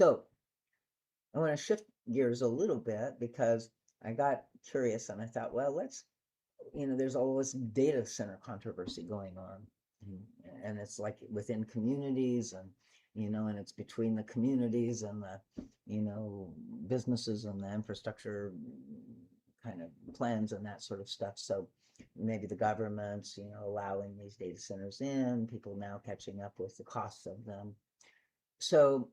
So I want to shift gears a little bit because I got curious and I thought, well, there's all this data center controversy going on. Mhm. And it's like within communities and it's between the communities and the businesses and the infrastructure kind of plans and that sort of stuff. So maybe the government's allowing these data centers in, people now catching up with the costs of them. So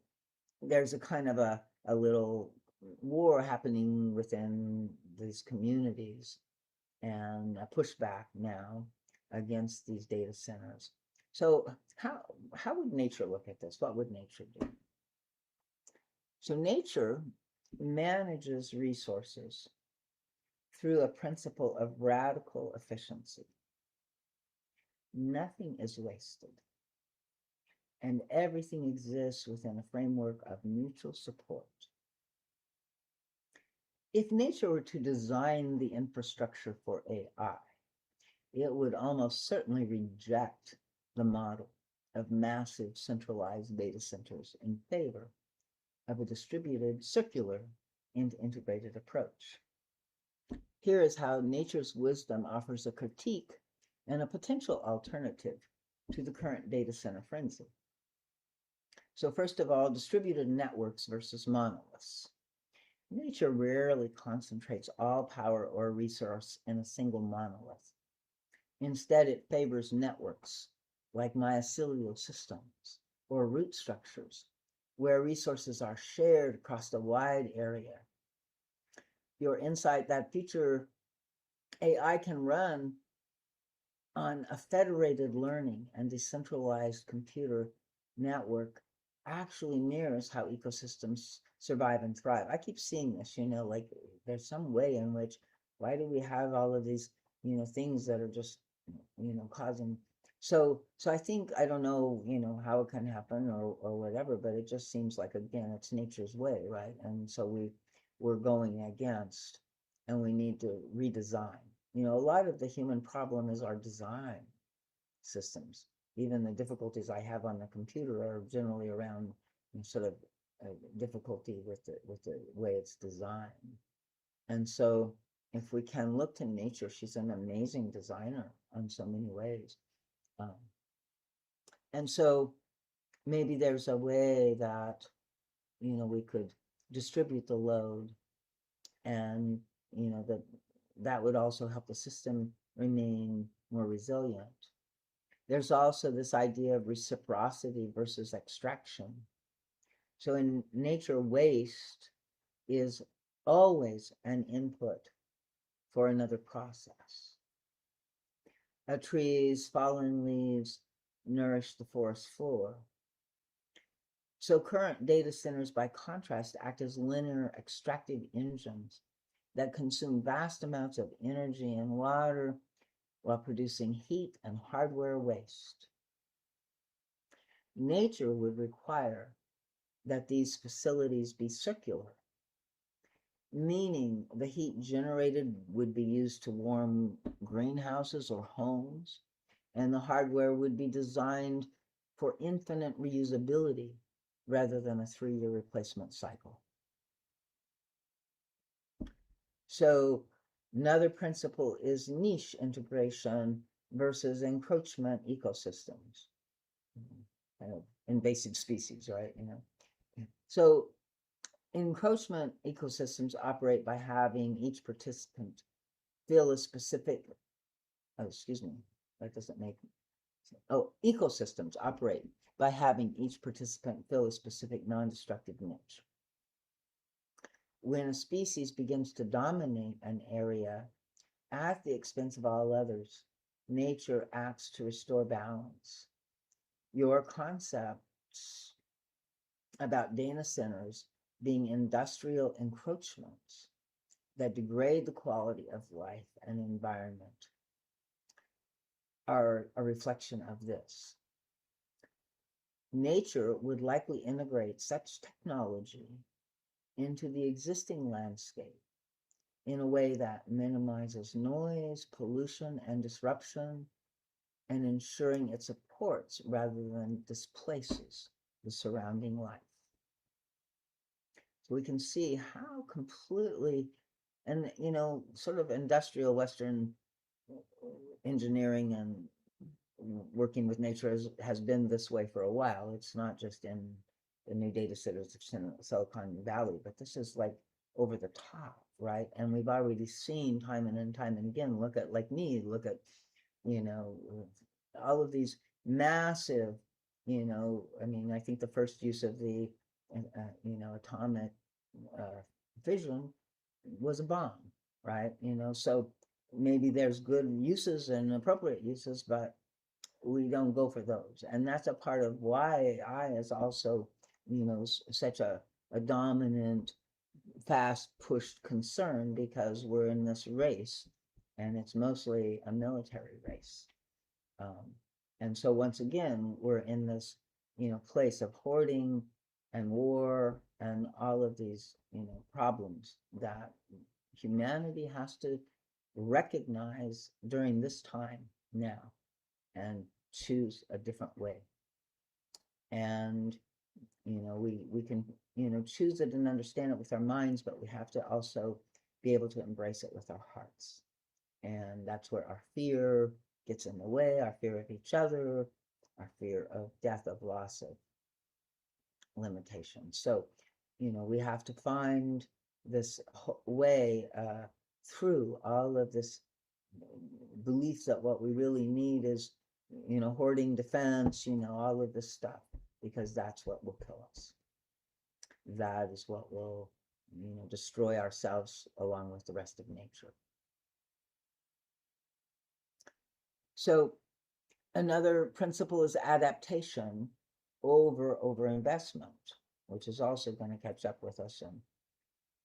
there's a kind of a little war happening within these communities and a pushback now against these data centers. So how would nature look at this? What would nature do? So nature manages resources through a principle of radical efficiency. Nothing is wasted, and everything exists within a framework of mutual support. If nature were to design the infrastructure for AI, it would almost certainly reject the model of massive centralized data centers in favor of a distributed, circular, and integrated approach. Here is how nature's wisdom offers a critique and a potential alternative to the current data center frenzy. So first of all, distributed networks versus monoliths. Nature rarely concentrates all power or resource in a single monolith. Instead, it favors networks like mycelial systems or root structures where resources are shared across a wide area. Your insight that future AI can run on a federated learning and decentralized computer network actually mirrors how ecosystems survive and thrive. I keep seeing this, like there's some way in which why do we have all of these things that are just causing so I think I don't know how it can happen or whatever, but it just seems like again it's nature's way, right? And so we're going against and we need to redesign. A lot of the human problem is our design systems. Even the difficulties I have on the computer are generally around sort of difficulty with the way it's designed. And so if we can look to nature, she's an amazing designer in so many ways. Um, and so maybe there's a way that we could distribute the load and that would also help the system remain more resilient. There's also this idea of reciprocity versus extraction. So in nature, waste is always an input for another process. Trees, fallen leaves nourish the forest floor. So current data centers, by contrast, act as linear extractive engines that consume vast amounts of energy and water while producing heat and hardware waste. Nature would require that these facilities be circular, meaning the heat generated would be used to warm greenhouses or homes, and the hardware would be designed for infinite reusability rather than a 3-year replacement cycle. So another principle is niche integration versus encroachment ecosystems, kind of invasive species, right? So encroachment ecosystems operate by having each participant fill a specific, oh, excuse me, that doesn't make, ecosystems operate by having each participant fill a specific non-destructive niche. When a species begins to dominate an area at the expense of all others, nature acts to restore balance. Your concepts about data centers being industrial encroachments that degrade the quality of life and environment are a reflection of this. Nature would likely integrate such technology into the existing landscape in a way that minimizes noise, pollution, and disruption, and ensuring it supports rather than displaces the surrounding life. we can see how completely, and sort of industrial Western engineering and working with nature has been this way for a while. It's not just in the new data centers in Silicon Valley, but this is like over the top, right? And we've already seen time and time and again, look at, like me, look at, you know, all of these massive, I mean, I think the first use of the, atomic fission was a bomb, right? So maybe there's good uses and appropriate uses, but we don't go for those. And that's a part of why AI is also, such a dominant, fast pushed concern, because we're in this race and it's mostly a military race. Um, and so once again, we're in this, place of hoarding and war and all of these, problems that humanity has to recognize during this time now and choose a different way. And we can choose it and understand it with our minds, but we have to also be able to embrace it with our hearts. And that's where our fear gets in the way, our fear of each other, our fear of death, of loss, of limitation. So we have to find this way through all of this belief that what we really need is hoarding, defense, all of this stuff, because that's what will kill us. That is what will destroy ourselves along with the rest of nature. So another principle is adaptation over investment, which is also going to catch up with us and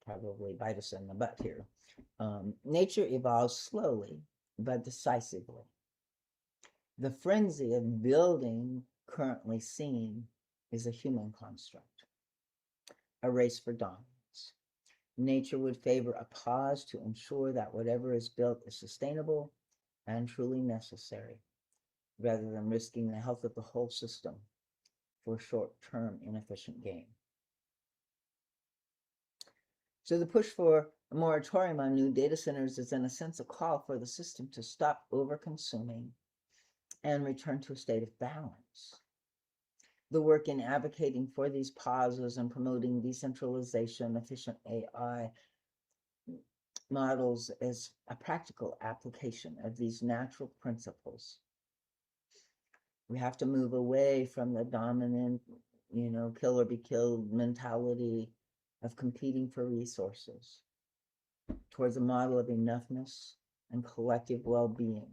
probably bite us in the butt here. Nature evolves slowly but decisively. The frenzy of building currently seen is a human construct, a race for dominance. Nature would favor a pause to ensure that whatever is built is sustainable and truly necessary, rather than risking the health of the whole system for short-term inefficient gain. So the push for a moratorium on new data centers is in a sense a call for the system to stop over-consuming and return to a state of balance. The work in advocating for these pauses and promoting decentralization, efficient AI models is a practical application of these natural principles. We have to move away from the dominant, kill or be killed mentality of competing for resources towards a model of enoughness and collective well-being,